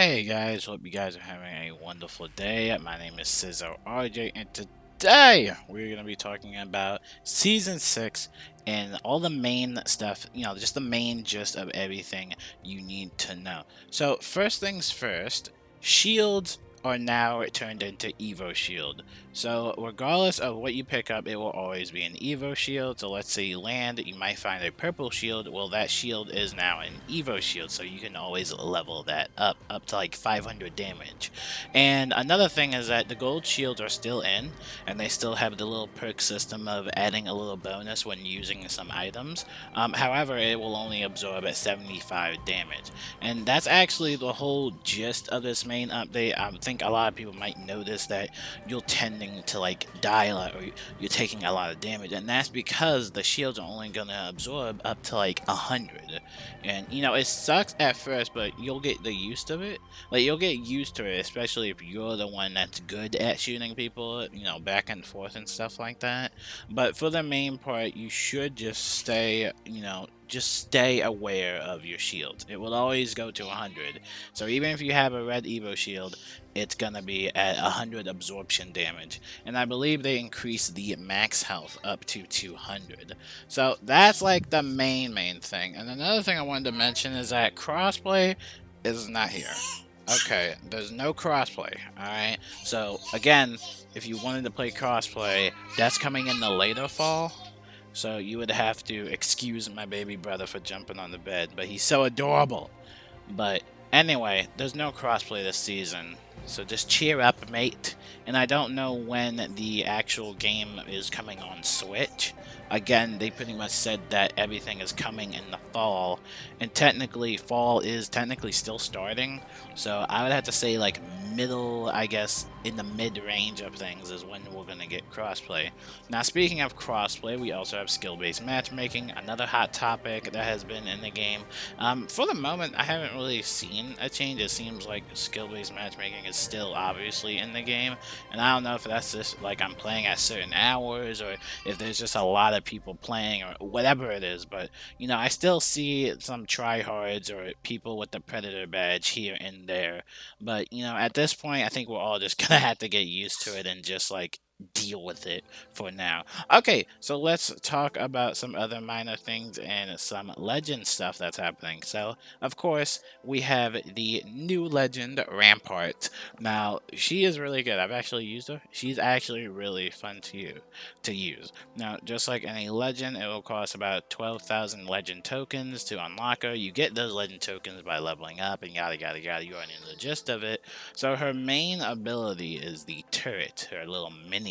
Hey guys, hope you guys are having a wonderful day. My name is cizorj, and today we're going to be talking about Season 6 and all the main stuff, just the main gist of everything you need to know. So, first things first, shields are now turned into Evo Shield. So, regardless of what you pick up, it will always be an Evo Shield. So, let's say you land, you might find a purple shield. Well, that shield is now an Evo Shield, so you can always level that up to like 500 damage. And another thing is that the gold shields are still in, and they still have the little perk system of adding a little bonus when using some items. However, it will only absorb at 75 damage. And that's actually the whole gist of this main update. I think a lot of people might notice that you're tending to like die a lot, or you're taking a lot of damage, and that's because the shields are only gonna absorb up to like 100. And it sucks at first, but you'll get the use of it. Like, you'll get used to it, especially if you're the one that's good at shooting people, back and forth and stuff like that. But for the main part, you should just stay, just stay aware of your shields. It will always go to 100. So even if you have a red Evo shield, it's gonna be at 100 absorption damage. And I believe they increase the max health up to 200. So that's like the main thing. And another thing I wanted to mention is that crossplay is not here. Okay, there's no crossplay, alright? So, again, if you wanted to play crossplay, that's coming in the later fall. So you would have to excuse my baby brother for jumping on the bed, but he's so adorable. But anyway, there's no crossplay this season, so just cheer up, mate. And I don't know when the actual game is coming on Switch. Again, they pretty much said that everything is coming in the fall, and technically fall is technically still starting, so I would have to say like middle, I guess, in the mid-range of things is when we're going to get crossplay. Now, speaking of crossplay, we also have skill-based matchmaking, another hot topic that has been in the game. For the moment, I haven't really seen a change. It seems like skill-based matchmaking is still obviously in the game, and I don't know if that's just like I'm playing at certain hours, or if there's just a lot of people playing, or whatever it is. But I still see some tryhards or people with the Predator badge here and there. But at this point, I think we're all just gonna have to get used to it and just like deal with it for now. Okay, so let's talk about some other minor things and some legend stuff that's happening. So, of course, we have the new legend, Rampart. Now, she is really good. I've actually used her. She's actually really fun to use. Now, just like any legend, it will cost about 12,000 legend tokens to unlock her. You get those legend tokens by leveling up and yada yada yada. You already know the gist of it. So her main ability is the turret, her little minigun.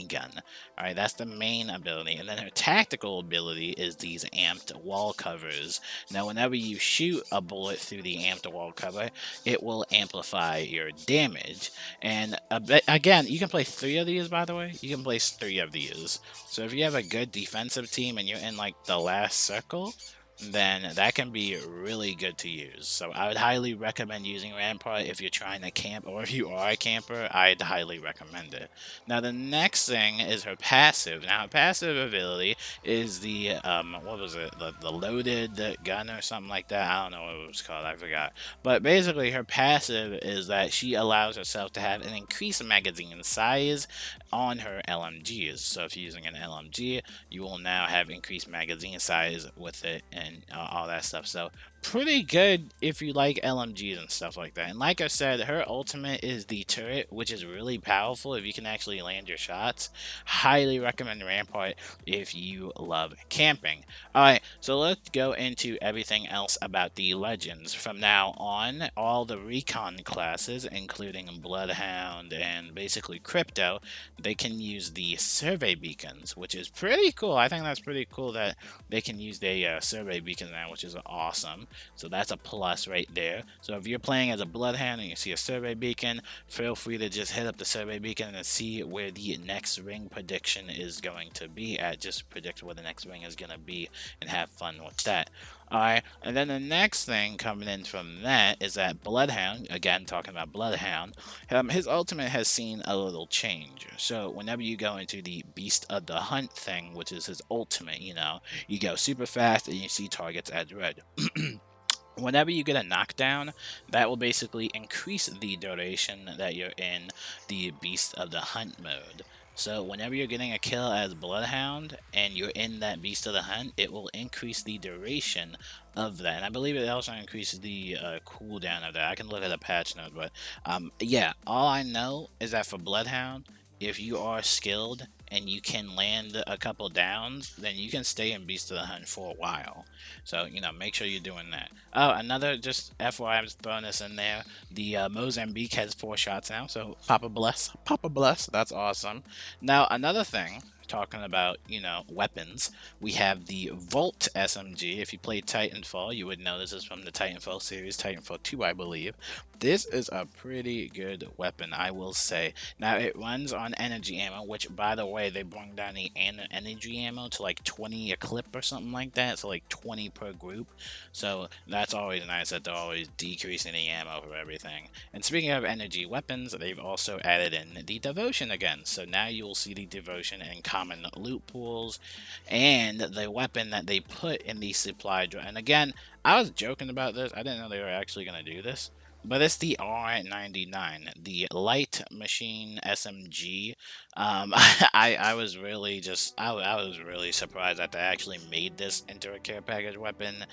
Alright, that's the main ability. And then her tactical ability is these amped wall covers. Now, whenever you shoot a bullet through the amped wall cover, it will amplify your damage. And again, you can play 3 of these, by the way. You can place 3 of these. So if you have a good defensive team and you're in like the last circle, then that can be really good to use. So I would highly recommend using Rampart if you're trying to camp, or if you are a camper, I'd highly recommend it. Now, the next thing is her passive. Now, her passive ability is the, what was it, the loaded gun or something like that. I don't know what it was called, I forgot. But basically, her passive is that she allows herself to have an increased magazine size on her LMGs. So if you're using an LMG, you will now have increased magazine size with it, and all that stuff. So pretty good if you like LMGs and stuff like that. And like I said, her ultimate is the turret, which is really powerful if you can actually land your shots. Highly recommend Rampart if you love camping. Alright, so let's go into everything else about the legends. From now on, all the recon classes, including Bloodhound and basically Crypto, they can use the survey beacons, which is pretty cool. I think that's pretty cool that they can use the survey beacons now, which is awesome. So that's a plus right there. So if you're playing as a Bloodhound and you see a survey beacon, feel free to just hit up the survey beacon and see where the next ring prediction is going to be at. Just predict where the next ring is going to be and have fun with that. Alright, and then the next thing coming in from that is that Bloodhound, again talking about Bloodhound, his ultimate has seen a little change. So whenever you go into the Beast of the Hunt thing, which is his ultimate, you go super fast and you see targets as red. Whenever you get a knockdown, that will basically increase the duration that you're in the Beast of the Hunt mode. So whenever you're getting a kill as Bloodhound and you're in that Beast of the Hunt, it will increase the duration of that. And I believe it also increases the cooldown of that. I can look at the patch note, but yeah, all I know is that for Bloodhound, if you are skilled and you can land a couple downs, then you can stay in Beast of the Hunt for a while. So, you know, make sure you're doing that. Oh, another just FYI, I'm just throwing this in there. The Mozambique has 4 shots now, so Papa bless. Papa bless. That's awesome. Now, another thing, talking about, you know, weapons, we have the Volt SMG. If you played Titanfall, you would know this is from the Titanfall series, Titanfall 2, I believe. This is a pretty good weapon, I will say. Now, it runs on energy ammo, which, by the way, they brought down the energy ammo to like 20 a clip or something like that, so like 20 per group. So that's always nice that they're always decreasing the ammo for everything. And speaking of energy weapons, they've also added in the Devotion again. So now you will see the Devotion in common loot pools, and the weapon that they put in the supply drop. And again, I was joking about this. I didn't know they were actually going to do this. But it's the R99, the light machine SMG. I was really I was really surprised that they actually made this into a care package weapon.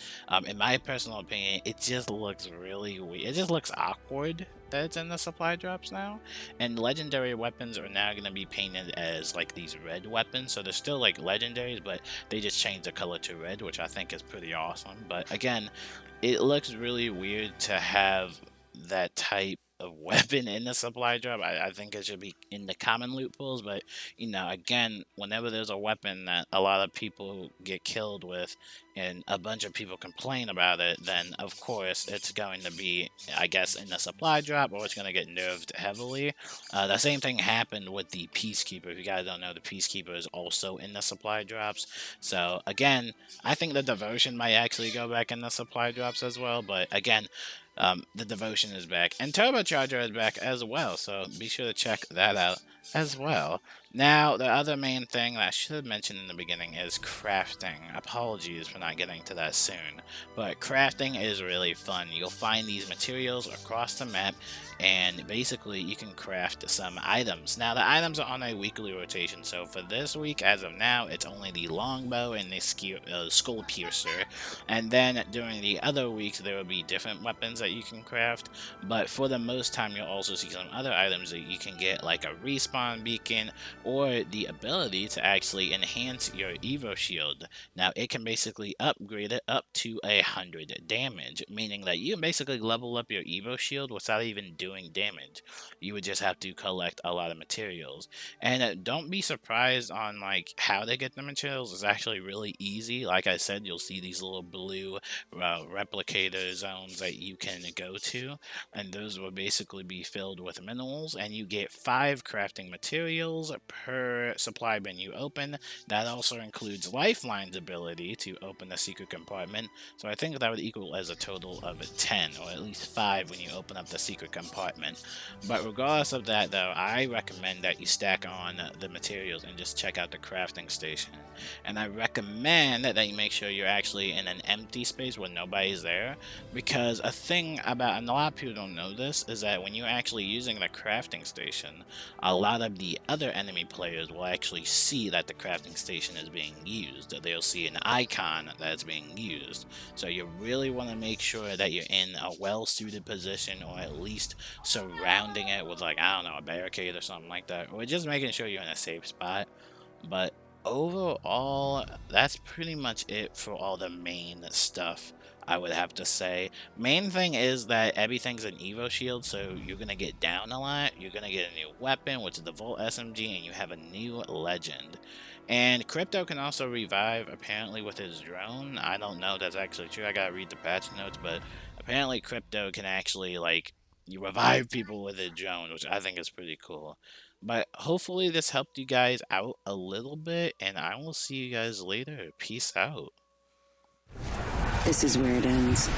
In my personal opinion, it just looks really weird. It just looks awkward that it's in the supply drops now. And legendary weapons are now going to be painted as like these red weapons. So they're still like legendaries, but they just changed the color to red, which I think is pretty awesome. But again, it looks really weird to have that type of weapon in the supply drop. I think it should be in the common loot pools, but you know, again, whenever there's a weapon that a lot of people get killed with and a bunch of people complain about it, then of course it's going to be, I guess, in the supply drop, or it's going to get nerfed heavily. The same thing happened with the Peacekeeper. If you guys don't know, the Peacekeeper is also in the supply drops. So again, I think the Devotion might actually go back in the supply drops as well, but again, the Devotion is back, and Turbocharger is back as well, so be sure to check that out as well. Now, the other main thing that I should have mentioned in the beginning is crafting. Apologies for not getting to that soon, but crafting is really fun. You'll find these materials across the map, and basically you can craft some items. Now, the items are on a weekly rotation, so for this week, as of now, it's only the longbow and the skull piercer, and then during the other weeks, there will be different weapons that you can craft, but for the most time, you'll also see some other items that you can get, like a respawn beacon, or the ability to actually enhance your Evo shield. Now, it can basically upgrade it up to 100 damage, meaning that you can basically level up your Evo shield without even doing damage. You would just have to collect a lot of materials. And don't be surprised on like how they get the materials. It's actually really easy. Like I said, you'll see these little blue replicator zones that you can go to, and those will basically be filled with minerals, and you get 5 crafting materials per supply bin you open. That also includes Lifeline's ability to open the secret compartment, so I think that would equal as a total of 10, or at least 5 when you open up the secret compartment. But regardless of that though, I recommend that you stack on the materials and just check out the crafting station. And I recommend that you make sure you're actually in an empty space where nobody's there, because a thing about, and a lot of people don't know this, is that when you're actually using the crafting station, a lot of the other enemy players will actually see that the crafting station is being used. They'll see an icon that it's being used. So you really want to make sure that you're in a well-suited position, or at least surrounding it with, like, I don't know, a barricade or something like that, or just making sure you're in a safe spot. But overall, that's pretty much it for all the main stuff, I would have to say. Main thing is that everything's an Evo shield, so you're going to get down a lot. You're going to get a new weapon, which is the Volt SMG, and you have a new legend. And Crypto can also revive, apparently, with his drone. I don't know if that's actually true. I gotta read the patch notes, but apparently Crypto can actually, like, you revive people with his drone, which I think is pretty cool. But hopefully this helped you guys out a little bit, and I will see you guys later. Peace out. This is where it ends.